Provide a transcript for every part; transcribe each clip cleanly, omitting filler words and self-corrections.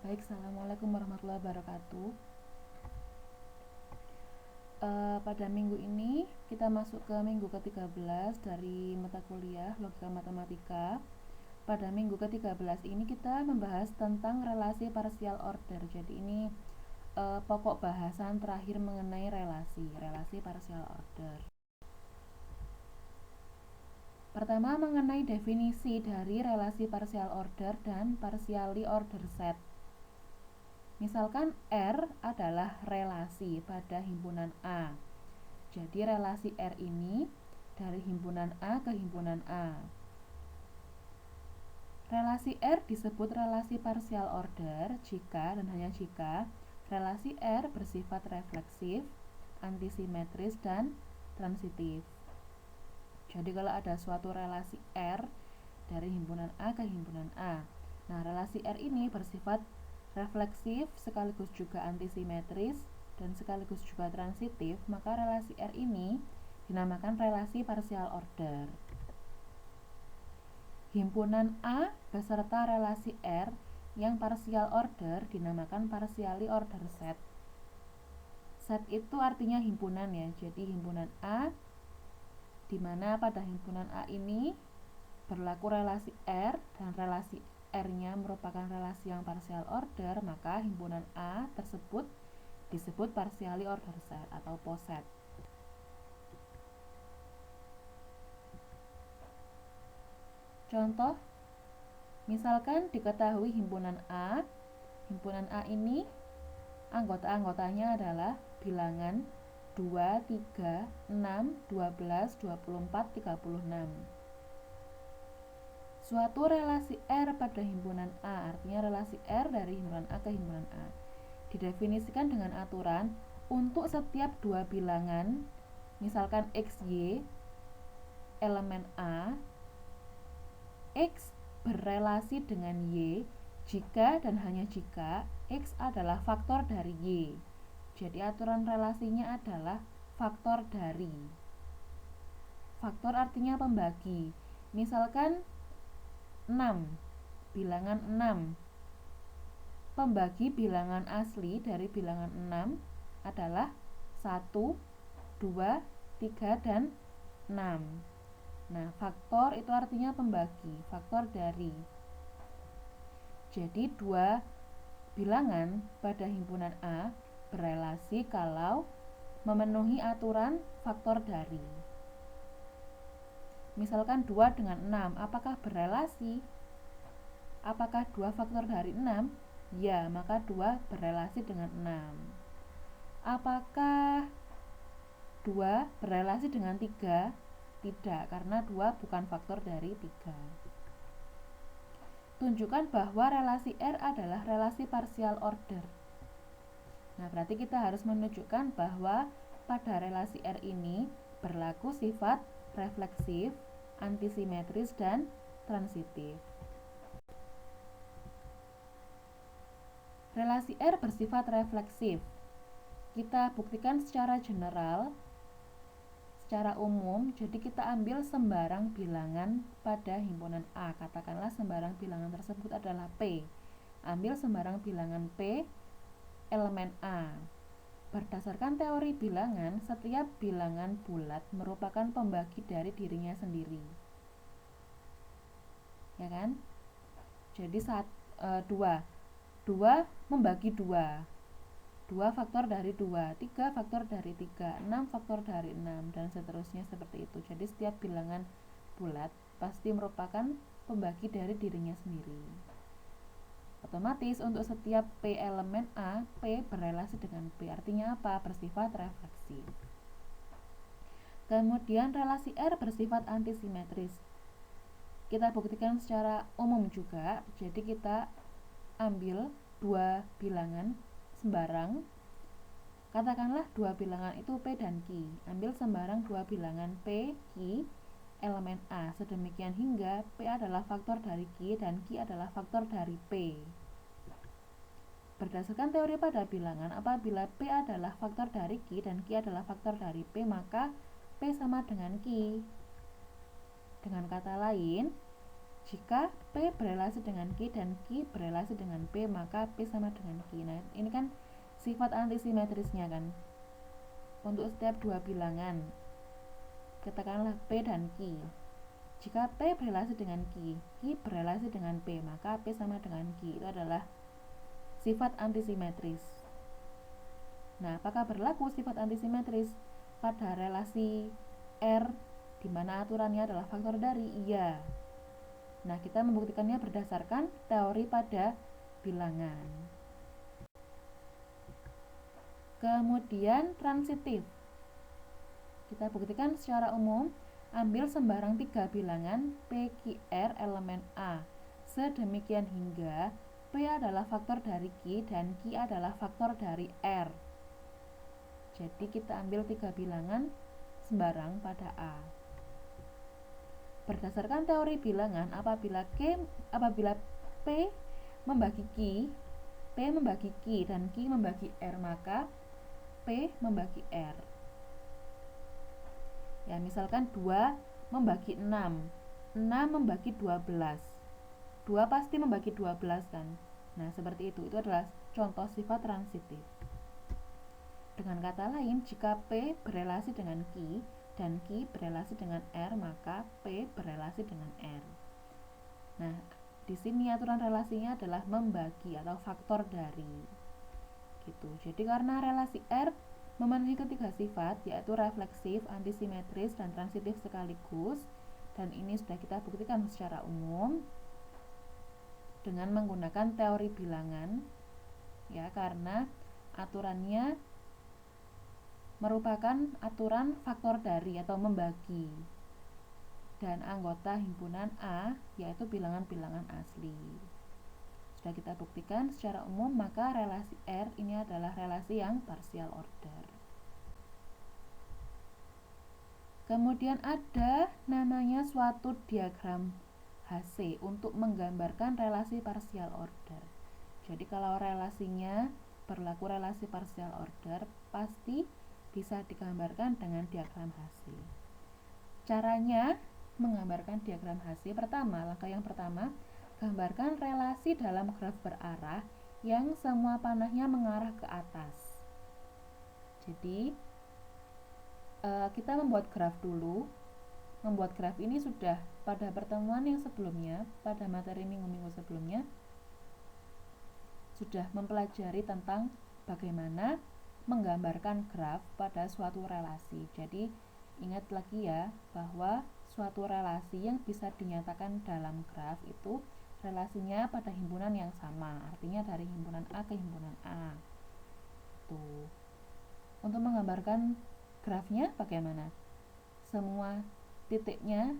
Baik, Assalamualaikum warahmatullahi wabarakatuh. Pada minggu ini kita masuk ke minggu ke-13 dari mata kuliah Logika Matematika. Pada minggu ke-13 ini kita membahas tentang relasi partial order. Jadi ini pokok bahasan terakhir mengenai relasi partial order. Pertama, mengenai definisi dari relasi partial order dan partially order set. Misalkan R adalah relasi pada himpunan A. Jadi relasi R ini dari himpunan A ke himpunan A. Relasi R disebut relasi partial order jika dan hanya jika relasi R bersifat refleksif, antisimetris, dan transitif. Jadi kalau ada suatu relasi R dari himpunan A ke himpunan A, nah relasi R ini bersifat refleksif sekaligus juga antisimetris dan sekaligus juga transitif, maka relasi R ini dinamakan relasi partial order. Himpunan A beserta relasi R yang partial order dinamakan partially order set. Set itu artinya himpunan ya, jadi himpunan A di mana pada himpunan A ini berlaku relasi R dan relasi R-nya merupakan relasi yang partial order, maka himpunan A tersebut disebut partially order set atau poset. Contoh, misalkan diketahui himpunan A ini anggota-anggotanya adalah bilangan 2, 3, 6, 12, 24, 36. Suatu relasi R pada himpunan A, artinya relasi R dari himpunan A ke himpunan A, didefinisikan dengan aturan untuk setiap dua bilangan, misalkan XY, elemen A, X berrelasi dengan Y jika dan hanya jika X adalah faktor dari Y. Jadi aturan relasinya adalah faktor dari. Faktor artinya pembagi. Misalkan 6, bilangan 6. Pembagi bilangan asli dari bilangan 6 adalah 1, 2, 3, dan 6. Nah, faktor itu artinya pembagi, faktor dari. Jadi dua bilangan pada himpunan A berelasi kalau memenuhi aturan faktor dari. Misalkan 2 dengan 6, apakah berelasi? Apakah 2 faktor dari 6? Ya, maka 2 berelasi dengan 6. Apakah 2 berelasi dengan 3? Tidak, karena 2 bukan faktor dari 3. Tunjukkan bahwa relasi R adalah relasi partial order. Nah, berarti kita harus menunjukkan bahwa pada relasi R ini berlaku sifat refleksif, antisimetris, dan transitif. Relasi R bersifat refleksif. Kita buktikan secara general, secara umum. Jadi kita ambil sembarang bilangan pada himpunan A. Katakanlah sembarang bilangan tersebut adalah P. Ambil sembarang bilangan P elemen A. Berdasarkan teori bilangan, setiap bilangan bulat merupakan pembagi dari dirinya sendiri. Ya kan? Jadi 2 membagi 2. 2 faktor dari 2, 3 faktor dari 3, 6 faktor dari 6, dan seterusnya seperti itu. Jadi setiap bilangan bulat pasti merupakan pembagi dari dirinya sendiri. Otomatis untuk setiap P elemen A, P berrelasi dengan P. Artinya apa? Bersifat refleksi. Kemudian relasi R bersifat antisimetris. Kita buktikan secara umum juga. Jadi kita ambil dua bilangan sembarang. Katakanlah dua bilangan itu P dan Q. Ambil sembarang dua bilangan P, Q, elemen A. Sedemikian hingga P adalah faktor dari Q dan Q adalah faktor dari P. Berdasarkan teori pada bilangan, apabila P adalah faktor dari Q dan Q adalah faktor dari P, maka P sama dengan Q. Dengan kata lain, Jika P berelasi dengan Q dan Q berelasi dengan P, maka P sama dengan Q. Nah, ini kan sifat antisimetrisnya kan. Untuk setiap dua bilangan, katakanlah P dan Q. Jika P berelasi dengan Q, Q berelasi dengan P, maka P sama dengan Q. Itu adalah sifat antisimetris. Nah, apakah berlaku sifat antisimetris pada relasi R di mana aturannya adalah faktor dari? Iya. Nah, kita membuktikannya berdasarkan teori pada bilangan. Kemudian transitif. Kita buktikan secara umum, ambil sembarang 3 bilangan P, Q, R elemen A. Sedemikian hingga P adalah faktor dari Q dan Q adalah faktor dari R. Jadi kita ambil 3 bilangan sembarang pada A. Berdasarkan teori bilangan, apabila P membagi Q, P membagi Q dan Q membagi R, maka P membagi R. Ya, misalkan 2 membagi 6, 6 membagi 12. 2 pasti membagi 12 kan. Nah, seperti itu. Itu adalah contoh sifat transitif. Dengan kata lain, jika P berelasi dengan Q dan Q berelasi dengan R, maka P berelasi dengan R. Nah, di sini aturan relasinya adalah membagi atau faktor dari. Gitu. Jadi karena relasi R memenuhi ketiga sifat, yaitu refleksif, antisimetris, dan transitif sekaligus, dan ini sudah kita buktikan secara umum dengan menggunakan teori bilangan, ya, karena aturannya merupakan aturan faktor dari atau membagi, dan anggota himpunan A yaitu bilangan-bilangan asli. Sudah kita buktikan secara umum, maka relasi R ini adalah relasi yang partial order. Kemudian ada namanya suatu diagram HC untuk menggambarkan relasi partial order. Jadi kalau relasinya berlaku relasi partial order, pasti bisa digambarkan dengan diagram HC. Caranya menggambarkan diagram HC, langkah yang pertama, gambarkan relasi dalam graf berarah yang semua panahnya mengarah ke atas. Jadi kita membuat graf dulu. Membuat graf ini sudah pada pertemuan yang sebelumnya, pada materi minggu-minggu sebelumnya, sudah mempelajari tentang bagaimana menggambarkan graf pada suatu relasi. Jadi ingat lagi ya, bahwa suatu relasi yang bisa dinyatakan dalam graf itu relasinya pada himpunan yang sama, artinya dari himpunan A ke himpunan A. Tuh. Untuk menggambarkan grafnya bagaimana? Semua titiknya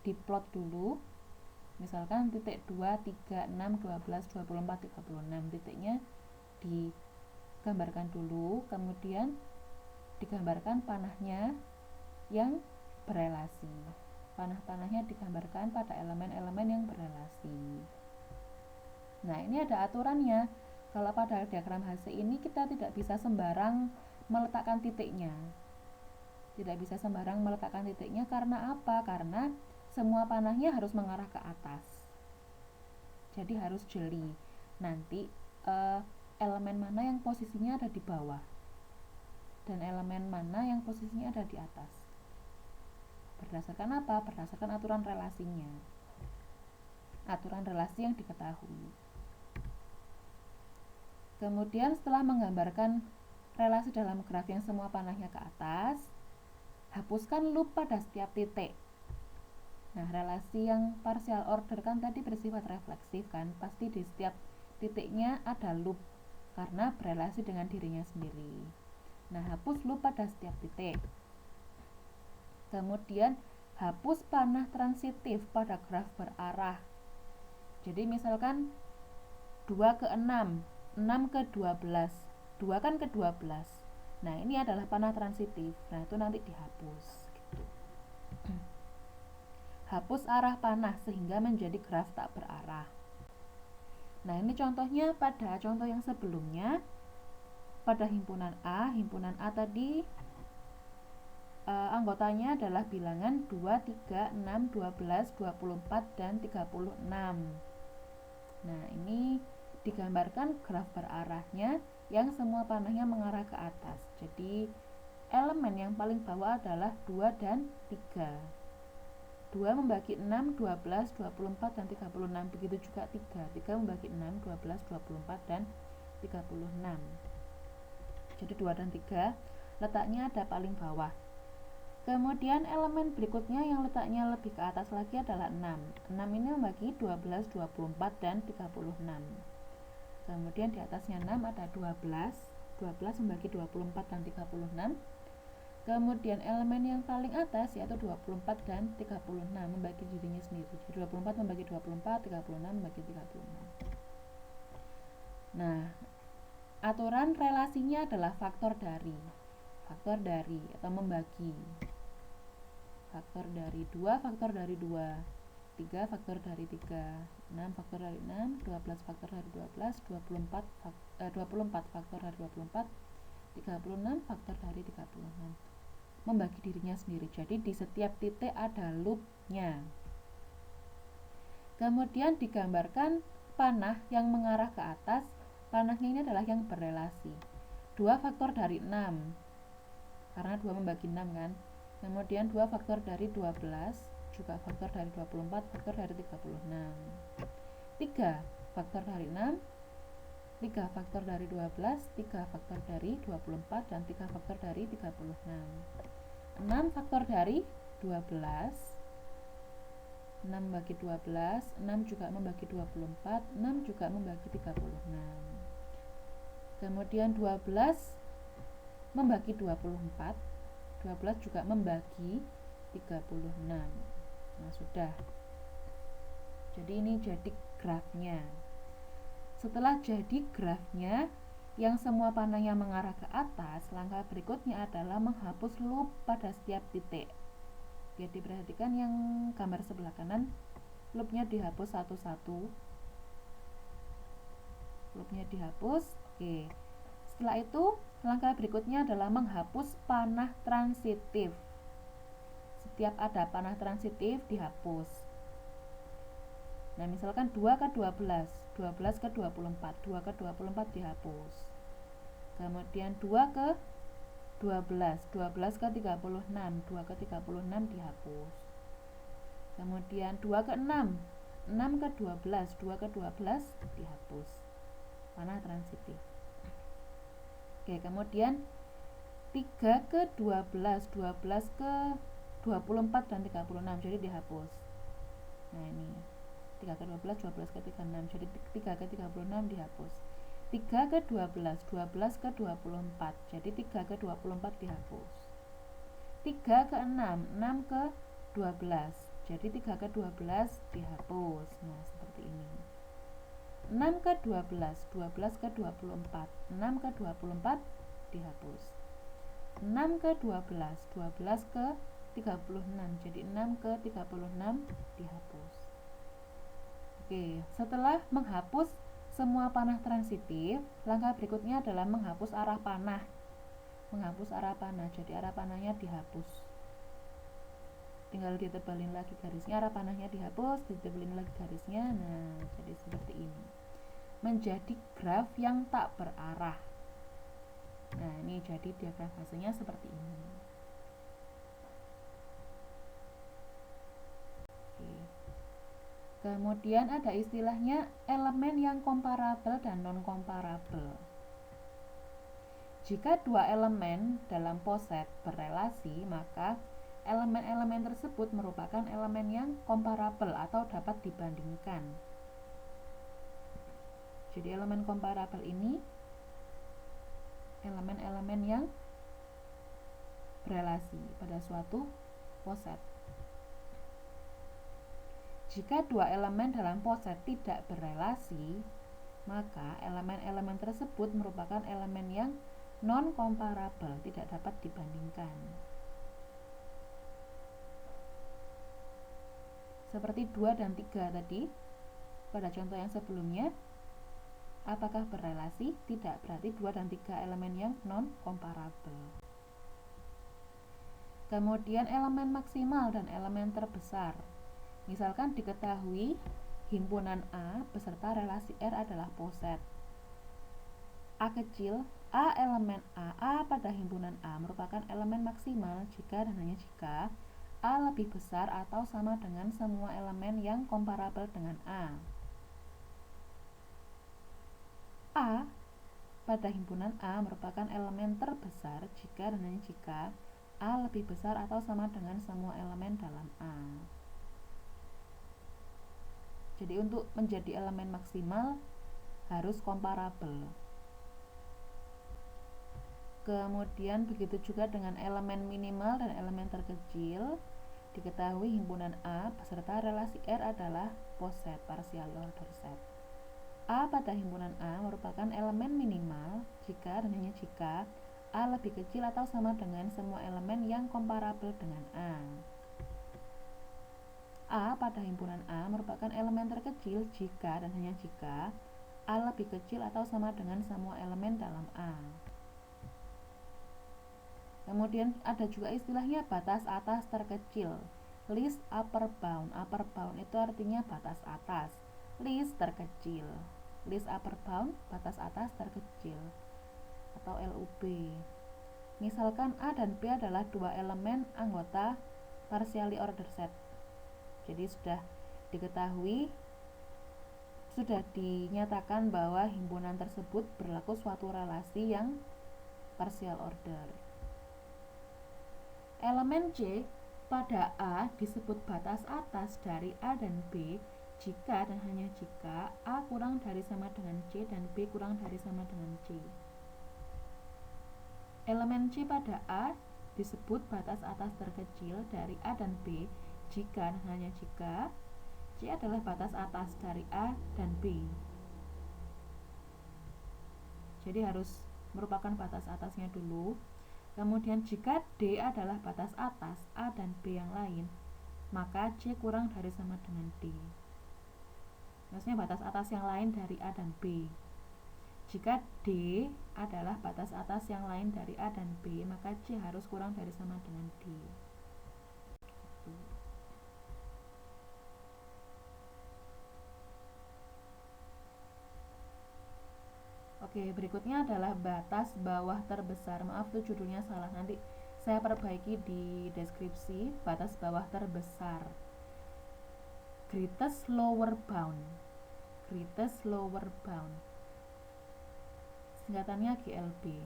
diplot dulu. Misalkan titik 2, 3, 6, 12, 24, 36 titiknya digambarkan dulu, kemudian digambarkan panahnya yang berelasi. Panah-panahnya digambarkan pada elemen-elemen yang berelasi. Nah, ini ada aturannya. Kalau pada diagram HC ini kita tidak bisa sembarang meletakkan titiknya. Tidak bisa sembarang meletakkan titiknya karena apa? Karena semua panahnya harus mengarah ke atas. Jadi harus jeli. Nanti elemen mana yang posisinya ada di bawah dan elemen mana yang posisinya ada di atas. Berdasarkan apa? Berdasarkan aturan relasinya. Aturan relasi yang diketahui. Kemudian setelah menggambarkan relasi dalam graf yang semua panahnya ke atas, hapuskan loop pada setiap titik. Nah, relasi yang partial order kan tadi bersifat refleksif kan, pasti di setiap titiknya ada loop karena berelasi dengan dirinya sendiri. Nah, hapus loop pada setiap titik. Kemudian hapus panah transitif pada graf berarah. Jadi misalkan 2 ke 6, 6 ke 12, 2 kan ke 12. Nah, ini adalah panah transitif. Nah, itu nanti dihapus gitu. Hapus arah panah sehingga menjadi graf tak berarah. Nah, ini contohnya pada contoh yang sebelumnya. Pada himpunan A tadi anggotanya adalah bilangan 2, 3, 6, 12, 24, dan 36. Nah, ini digambarkan graf berarahnya yang semua panahnya mengarah ke atas. Jadi elemen yang paling bawah adalah 2 dan 3. 2 membagi 6, 12, 24, dan 36. Begitu juga 3. 3 membagi 6, 12, 24, dan 36. Jadi 2 dan 3 letaknya ada paling bawah. Kemudian elemen berikutnya yang letaknya lebih ke atas lagi adalah 6. 6 ini membagi 12, 24, dan 36. Kemudian di atasnya 6 ada 12. 12 membagi 24 dan 36. Kemudian elemen yang paling atas yaitu 24 dan 36 membagi dirinya sendiri. 24 membagi 24, 36 membagi 36. Nah, aturan relasinya adalah faktor dari atau membagi. Faktor dari 2, faktor dari 2, 3 faktor dari 3, 6 faktor dari 6, 12 faktor dari 12, 24 faktor dari 24, 36 faktor dari 36. Membagi dirinya sendiri. Jadi di setiap titik ada loopnya. Kemudian digambarkan panah yang mengarah ke atas. Panahnya ini adalah yang berrelasi. 2 faktor dari 6. Karena 2 membagi 6 kan. Kemudian 2 faktor dari 12, juga faktor dari 24, faktor dari 36. 3 faktor dari 6, 3 faktor dari 12, 3 faktor dari 24, dan 3 faktor dari 36. 6 faktor dari 12, 6 membagi 12, 6 juga membagi 24, 6 juga membagi 36. Kemudian 12 membagi 24, 12 juga membagi 36. Nah, sudah. Jadi ini jadi grafnya. Setelah jadi grafnya yang semua panahnya mengarah ke atas, langkah berikutnya adalah menghapus loop pada setiap titik. Oke, diperhatikan yang gambar sebelah kanan, loopnya dihapus satu-satu. Loopnya dihapus. Oke. Setelah itu, langkah berikutnya adalah menghapus panah transitif. Setiap ada panah transitif dihapus. Nah, misalkan 2 ke 12, 12 ke 24, 2 ke 24 dihapus. Kemudian 2 ke 12, 12 ke 36, 2 ke 36 dihapus. Kemudian 2 ke 6, 6 ke 12, 2 ke 12 dihapus. Panah transitif. Oke, kemudian 3 ke 12, 12 ke 24, dan 36 jadi dihapus. Nah, ini 3 ke 12, 12 ke 36 jadi 3 ke 36 dihapus. 3 ke 12, 12 ke 24 jadi 3 ke 24 dihapus. 3 ke 6, 6 ke 12 jadi 3 ke 12 dihapus. Nah, seperti ini. 6 ke 12, 12 ke 24, 6 ke 24 dihapus. 6 ke 12, 12 ke 36 jadi 6 ke 36 dihapus. Oke, setelah menghapus semua panah transitif, langkah berikutnya adalah menghapus arah panah. Menghapus arah panah, jadi arah panahnya dihapus. Tinggal ditebalin lagi garisnya, arah panahnya dihapus, ditebalin lagi garisnya. Nah, jadi seperti ini. Menjadi graf yang tak berarah. Nah, ini jadi diagram fasenya seperti ini. Oke. Kemudian ada istilahnya elemen yang komparabel dan non-komparabel. Jika dua elemen dalam poset berrelasi, maka elemen-elemen tersebut merupakan elemen yang komparabel atau dapat dibandingkan. Jadi elemen komparabel ini elemen-elemen yang berrelasi pada suatu poset. Jika dua elemen dalam poset tidak berrelasi, maka elemen-elemen tersebut merupakan elemen yang non-komparabel, tidak dapat dibandingkan. Seperti 2 dan 3 tadi, pada contoh yang sebelumnya, apakah berrelasi? Tidak, berarti 2 dan 3 elemen yang non-komparabel. Kemudian elemen maksimal dan elemen terbesar. Misalkan diketahui himpunan A beserta relasi R adalah poset. A kecil, A elemen A pada himpunan A merupakan elemen maksimal jika dan hanya jika A lebih besar atau sama dengan semua elemen yang komparabel dengan A. A pada himpunan A merupakan elemen terbesar jika dan hanya jika A lebih besar atau sama dengan semua elemen dalam A. Jadi untuk menjadi elemen maksimal harus komparabel. Kemudian begitu juga dengan elemen minimal dan elemen terkecil. Diketahui himpunan A beserta relasi R adalah poset, partial order set. A pada himpunan A merupakan elemen minimal jika dan hanya jika A lebih kecil atau sama dengan semua elemen yang komparabel dengan A. A pada himpunan A merupakan elemen terkecil jika dan hanya jika A lebih kecil atau sama dengan semua elemen dalam A. Kemudian ada juga istilahnya batas atas terkecil, least upper bound. Upper bound itu artinya batas atas, least terkecil. Least upper bound, batas atas terkecil, atau LUB. Misalkan A dan B adalah dua elemen anggota partially ordered set. Jadi sudah diketahui, sudah dinyatakan bahwa himpunan tersebut berlaku suatu relasi yang partial order. Elemen C pada A disebut batas atas dari A dan B jika dan hanya jika A kurang dari sama dengan C dan B kurang dari sama dengan C. Elemen C pada A disebut batas atas terkecil dari A dan B jika dan hanya jika C adalah batas atas dari A dan B. Jadi harus merupakan batas atasnya dulu. Kemudian jika D adalah batas atas A dan B yang lain, maka C kurang dari sama dengan D. Maksudnya batas atas yang lain dari A dan B. Jika D adalah batas atas yang lain dari A dan B, maka C harus kurang dari sama dengan D. Oke, berikutnya adalah batas bawah terbesar. Maaf tuh judulnya salah, nanti saya perbaiki di deskripsi. Batas bawah terbesar, greatest lower bound. Greatest lower bound, singkatannya GLB.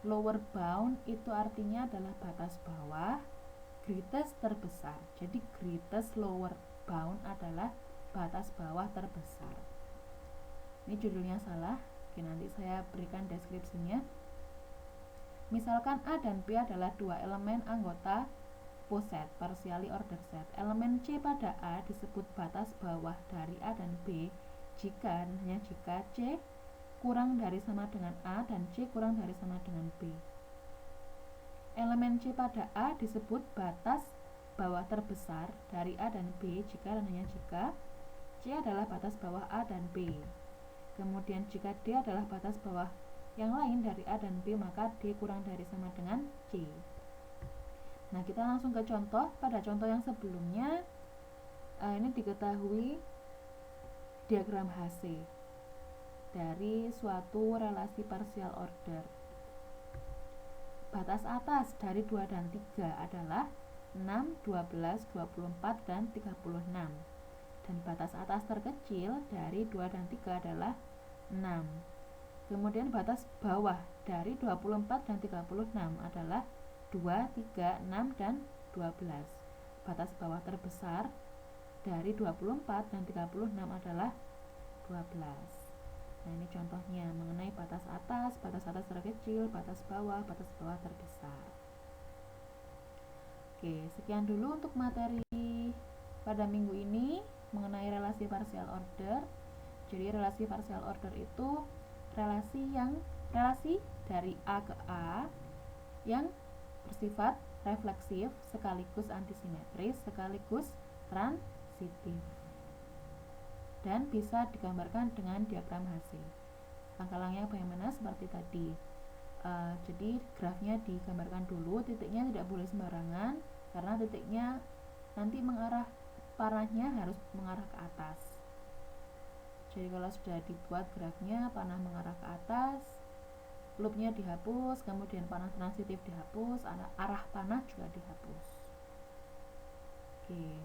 Lower bound itu artinya adalah batas bawah, greatest terbesar. Jadi greatest lower bound adalah batas bawah terbesar. Ini judulnya salah. Oke, nanti saya berikan deskripsinya. Misalkan A dan B adalah dua elemen anggota poset, partially ordered set. Elemen C pada A disebut batas bawah dari A dan B jika dan hanya jika C kurang dari sama dengan A dan C kurang dari sama dengan B. Elemen C pada A disebut batas bawah terbesar dari A dan B jika dan hanya jika C adalah batas bawah A dan B. Kemudian jika D adalah batas bawah yang lain dari A dan B, maka D kurang dari sama dengan C. Nah, kita langsung ke contoh. Pada contoh yang sebelumnya, ini diketahui diagram HC dari suatu relasi partial order. Batas atas dari 2 dan 3 adalah 6, 12, 24, dan 36. Dan batas atas terkecil dari 2 dan 3 adalah 6. Kemudian batas bawah dari 24 dan 36 adalah 2, 3, 6, dan 12. Batas bawah terbesar dari 24 dan 36 adalah 12. Nah, ini contohnya mengenai batas atas terkecil, batas bawah terbesar. Oke, sekian dulu untuk materi pada minggu ini mengenai relasi partial order. Jadi relasi partial order itu relasi dari A ke A yang bersifat refleksif sekaligus antisimetris sekaligus transitif dan bisa digambarkan dengan diagram HC. Langkah-langkahnya bagaimana? Seperti tadi, Jadi grafnya digambarkan dulu, titiknya tidak boleh sembarangan karena titiknya nanti mengarah, panahnya harus mengarah ke atas. Jadi kalau sudah dibuat grafnya panah mengarah ke atas, loopnya dihapus, kemudian panah transitif dihapus, arah panah juga dihapus. Oke,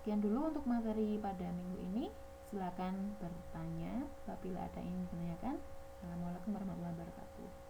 sekian dulu untuk materi pada minggu ini. Silakan bertanya apabila ada yang ditanyakan. Assalamualaikum warahmatullahi wabarakatuh.